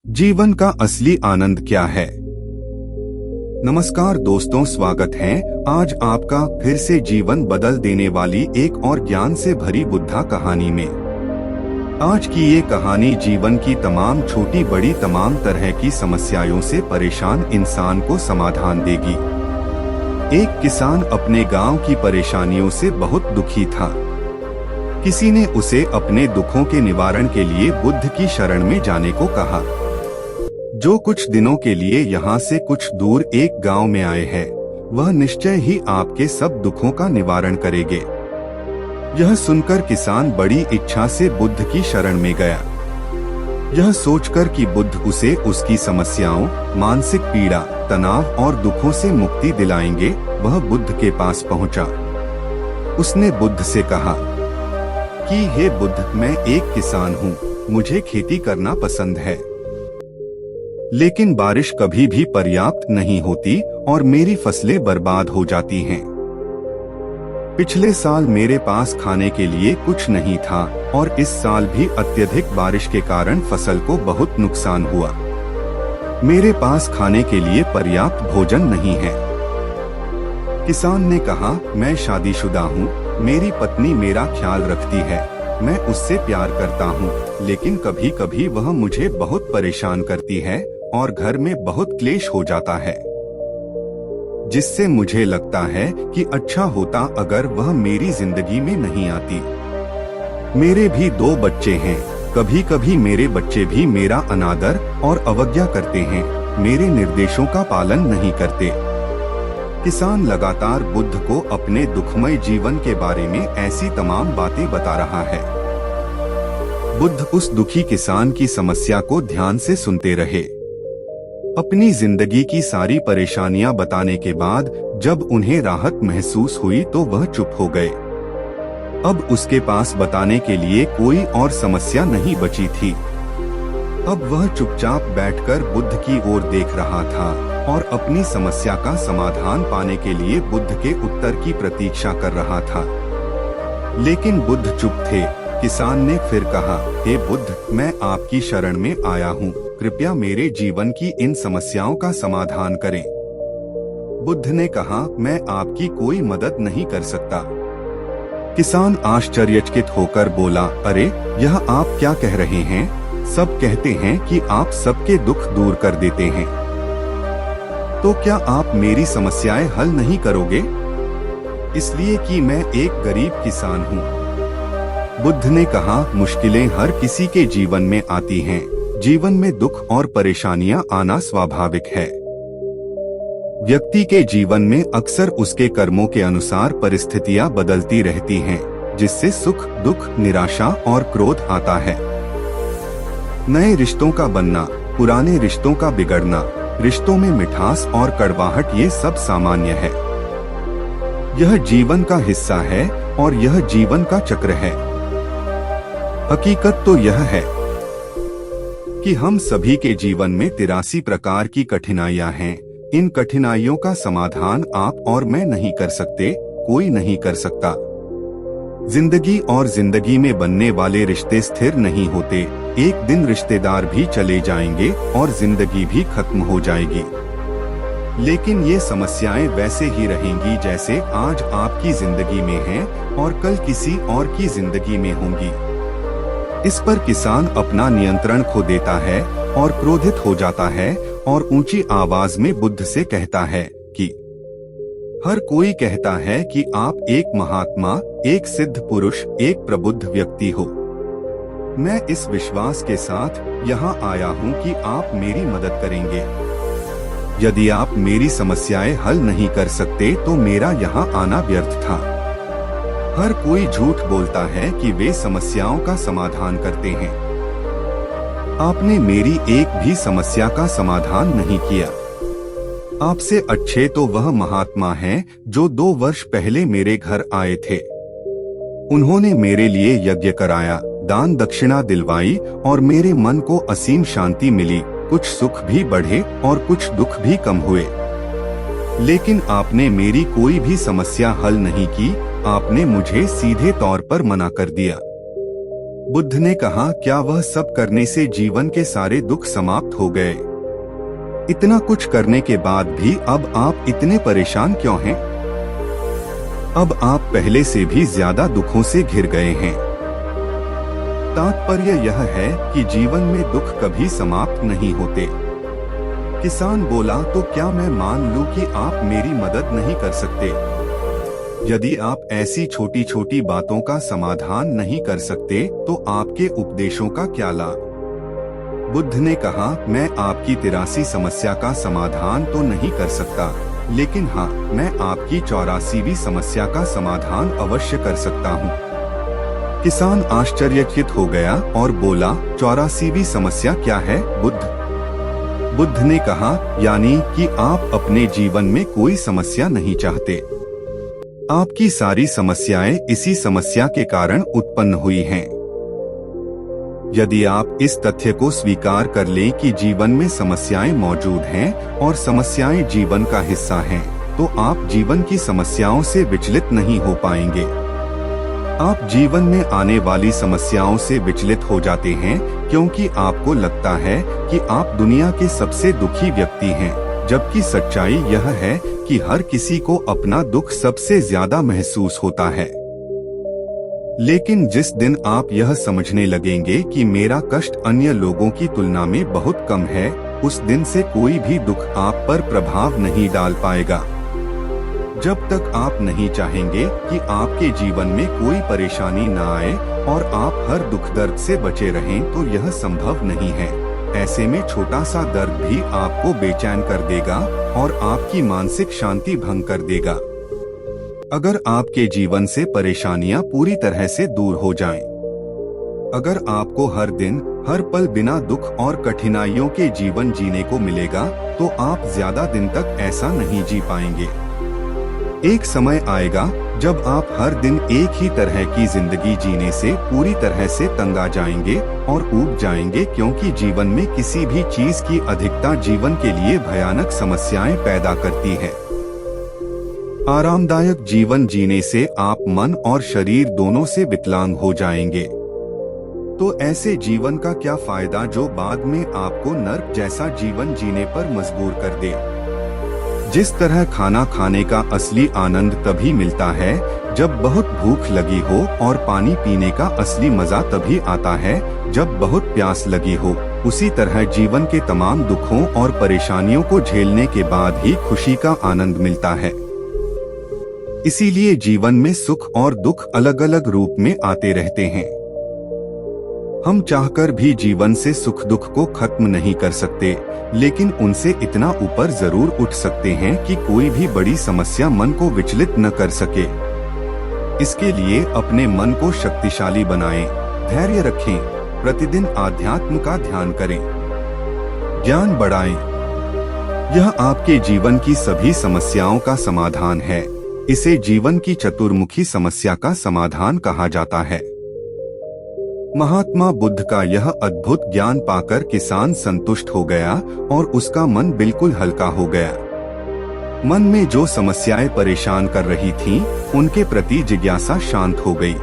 जीवन का असली आनंद क्या है। नमस्कार दोस्तों, स्वागत है आज आपका फिर से जीवन बदल देने वाली एक और ज्ञान से भरी बुद्धा कहानी में। आज की ये कहानी जीवन की तमाम छोटी बड़ी तमाम तरह की समस्याओं से परेशान इंसान को समाधान देगी। एक किसान अपने गांव की परेशानियों से बहुत दुखी था। किसी ने उसे अपने दुखों के निवारण के लिए बुद्ध की शरण में जाने को कहा, जो कुछ दिनों के लिए यहाँ से कुछ दूर एक गांव में आए हैं, वह निश्चय ही आपके सब दुखों का निवारण करेंगे। यह सुनकर किसान बड़ी इच्छा से बुद्ध की शरण में गया। यह सोचकर कि बुद्ध उसे उसकी समस्याओं, मानसिक पीड़ा, तनाव और दुखों से मुक्ति दिलाएंगे, वह बुद्ध के पास पहुंचा। उसने बुद्ध से कहा कि हे बुद्ध, मैं एक किसान हूँ, मुझे खेती करना पसंद है, लेकिन बारिश कभी भी पर्याप्त नहीं होती और मेरी फसलें बर्बाद हो जाती हैं। पिछले साल मेरे पास खाने के लिए कुछ नहीं था और इस साल भी अत्यधिक बारिश के कारण फसल को बहुत नुकसान हुआ। मेरे पास खाने के लिए पर्याप्त भोजन नहीं है। किसान ने कहा, मैं शादीशुदा हूँ, मेरी पत्नी मेरा ख्याल रखती है, मैं उससे प्यार करता हूँ, लेकिन कभी कभी वह मुझे बहुत परेशान करती है और घर में बहुत क्लेश हो जाता है, जिससे मुझे लगता है कि अच्छा होता अगर वह मेरी जिंदगी में नहीं आती। मेरे भी 2 बच्चे हैं, कभी कभी मेरे बच्चे भी मेरा अनादर और अवज्ञा करते हैं, मेरे निर्देशों का पालन नहीं करते। किसान लगातार बुद्ध को अपने दुखमय जीवन के बारे में ऐसी तमाम बातें बता रहा है। बुद्ध उस दुखी किसान की समस्या को ध्यान से सुनते रहे। अपनी जिंदगी की सारी परेशानियां बताने के बाद जब उन्हें राहत महसूस हुई तो वह चुप हो गए। अब उसके पास बताने के लिए कोई और समस्या नहीं बची थी। अब वह चुपचाप बैठकर बुद्ध की ओर देख रहा था और अपनी समस्या का समाधान पाने के लिए बुद्ध के उत्तर की प्रतीक्षा कर रहा था। लेकिन बुद्ध चुप थे। किसान ने फिर कहा, हे बुद्ध, मैं आपकी शरण में आया हूँ, कृपया मेरे जीवन की इन समस्याओं का समाधान करें। बुद्ध ने कहा, मैं आपकी कोई मदद नहीं कर सकता। किसान आश्चर्यचकित होकर बोला, अरे, यह आप क्या कह रहे हैं? सब कहते हैं कि आप सबके दुख दूर कर देते हैं, तो क्या आप मेरी समस्याएं हल नहीं करोगे? इसलिए कि मैं एक गरीब किसान हूँ। बुद्ध ने कहा, मुश्किलें हर किसी के जीवन में आती हैं। जीवन में दुख और परेशानियां आना स्वाभाविक है। व्यक्ति के जीवन में अक्सर उसके कर्मों के अनुसार परिस्थितियां बदलती रहती हैं, जिससे सुख, दुख, निराशा और क्रोध आता है। नए रिश्तों का बनना, पुराने रिश्तों का बिगड़ना, रिश्तों में मिठास और कड़वाहट, ये सब सामान्य है। यह जीवन का हिस्सा है और यह जीवन का चक्र है। हकीकत तो यह है कि हम सभी के जीवन में 83 प्रकार की कठिनाइयां हैं। इन कठिनाइयों का समाधान आप और मैं नहीं कर सकते, कोई नहीं कर सकता। जिंदगी और जिंदगी में बनने वाले रिश्ते स्थिर नहीं होते। एक दिन रिश्तेदार भी चले जाएंगे और जिंदगी भी खत्म हो जाएगी। लेकिन ये समस्याएं वैसे ही रहेंगी जैसे आज आपकी जिंदगी में हैं और कल किसी और की जिंदगी में होंगी। इस पर किसान अपना नियंत्रण खो देता है और क्रोधित हो जाता है और ऊंची आवाज में बुद्ध से कहता है कि हर कोई कहता है कि आप एक महात्मा, एक सिद्ध पुरुष, एक प्रबुद्ध व्यक्ति हो। मैं इस विश्वास के साथ यहाँ आया हूँ कि आप मेरी मदद करेंगे। यदि आप मेरी समस्याएं हल नहीं कर सकते तो मेरा यहाँ आना व्यर्थ था। हर कोई झूठ बोलता है कि वे समस्याओं का समाधान करते हैं। आपने मेरी एक भी समस्या का समाधान नहीं किया। आपसे अच्छे तो वह महात्मा हैं जो 2 वर्ष पहले मेरे घर आए थे। उन्होंने मेरे लिए यज्ञ कराया, दान दक्षिणा दिलवाई और मेरे मन को असीम शांति मिली। कुछ सुख भी बढ़े और कुछ दुख भी कम हुए। लेकिन आपने मेरी कोई भी समस्या हल नहीं की। आपने मुझे सीधे तौर पर मना कर दिया। बुद्ध ने कहा, क्या वह सब करने से जीवन के सारे दुख समाप्त हो गए? इतना कुछ करने के बाद भी अब आप इतने परेशान क्यों हैं? अब आप पहले से भी ज्यादा दुखों से घिर गए हैं। तात्पर्य यह है कि जीवन में दुख कभी समाप्त नहीं होते। किसान बोला, तो क्या मैं मान लूं कि आप मेरी मदद नहीं कर सकते? यदि आप ऐसी छोटी छोटी बातों का समाधान नहीं कर सकते तो आपके उपदेशों का क्या लाभ? बुद्ध ने कहा, मैं आपकी 83 समस्या का समाधान तो नहीं कर सकता, लेकिन हाँ, मैं आपकी 84वीं समस्या का समाधान अवश्य कर सकता हूँ। किसान आश्चर्यचकित हो गया और बोला, 84वीं समस्या क्या है बुद्ध? बुद्ध ने कहा, यानी कि आप अपने जीवन में कोई समस्या नहीं चाहते। आपकी सारी समस्याएं इसी समस्या के कारण उत्पन्न हुई हैं। यदि आप इस तथ्य को स्वीकार कर लें कि जीवन में समस्याएं मौजूद हैं और समस्याएं जीवन का हिस्सा हैं, तो आप जीवन की समस्याओं से विचलित नहीं हो पाएंगे। आप जीवन में आने वाली समस्याओं से विचलित हो जाते हैं क्योंकि आपको लगता है कि आप दुनिया के सबसे दुखी व्यक्ति हैं, जबकि सच्चाई यह है कि हर किसी को अपना दुख सबसे ज्यादा महसूस होता है। लेकिन जिस दिन आप यह समझने लगेंगे कि मेरा कष्ट अन्य लोगों की तुलना में बहुत कम है, उस दिन से कोई भी दुख आप पर प्रभाव नहीं डाल पाएगा। जब तक आप नहीं चाहेंगे कि आपके जीवन में कोई परेशानी न आए और आप हर दुख दर्द से बचे रहें, तो यह संभव नहीं है। ऐसे में छोटा सा दर्द भी आपको बेचैन कर देगा और आपकी मानसिक शांति भंग कर देगा। अगर आपके जीवन से परेशानियां पूरी तरह से दूर हो जाएं, अगर आपको हर दिन हर पल बिना दुख और कठिनाइयों के जीवन जीने को मिलेगा, तो आप ज्यादा दिन तक ऐसा नहीं जी पाएंगे। एक समय आएगा जब आप हर दिन एक ही तरह की जिंदगी जीने से पूरी तरह से तंग आ जाएंगे और ऊब जाएंगे, क्योंकि जीवन में किसी भी चीज की अधिकता जीवन के लिए भयानक समस्याएं पैदा करती है। आरामदायक जीवन जीने से आप मन और शरीर दोनों से विकलांग हो जाएंगे। तो ऐसे जीवन का क्या फायदा जो बाद में आपको नर्क जैसा जीवन जीने पर मजबूर कर दे। जिस तरह खाना खाने का असली आनंद तभी मिलता है जब बहुत भूख लगी हो, और पानी पीने का असली मजा तभी आता है जब बहुत प्यास लगी हो, उसी तरह जीवन के तमाम दुखों और परेशानियों को झेलने के बाद ही खुशी का आनंद मिलता है। इसीलिए जीवन में सुख और दुख अलग अलग रूप में आते रहते हैं। हम चाहकर भी जीवन से सुख दुख को खत्म नहीं कर सकते, लेकिन उनसे इतना ऊपर जरूर उठ सकते हैं कि कोई भी बड़ी समस्या मन को विचलित न कर सके। इसके लिए अपने मन को शक्तिशाली बनाएं, धैर्य रखें, प्रतिदिन आध्यात्म का ध्यान करें, ज्ञान बढ़ाएं। यह आपके जीवन की सभी समस्याओं का समाधान है। इसे जीवन की चतुर्मुखी समस्या का समाधान कहा जाता है। महात्मा बुद्ध का यह अद्भुत ज्ञान पाकर किसान संतुष्ट हो गया और उसका मन बिल्कुल हल्का हो गया। मन में जो समस्याएं परेशान कर रही थीं, उनके प्रति जिज्ञासा शांत हो गई।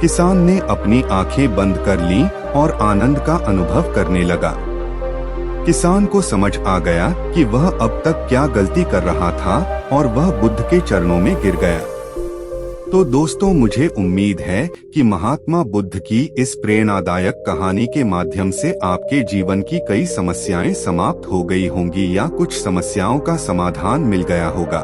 किसान ने अपनी आंखें बंद कर लीं और आनंद का अनुभव करने लगा। किसान को समझ आ गया कि वह अब तक क्या गलती कर रहा था और वह बुद्ध के चरणों में गिर गया। तो दोस्तों, मुझे उम्मीद है कि महात्मा बुद्ध की इस प्रेरणादायक कहानी के माध्यम से आपके जीवन की कई समस्याएं समाप्त हो गई होंगी या कुछ समस्याओं का समाधान मिल गया होगा।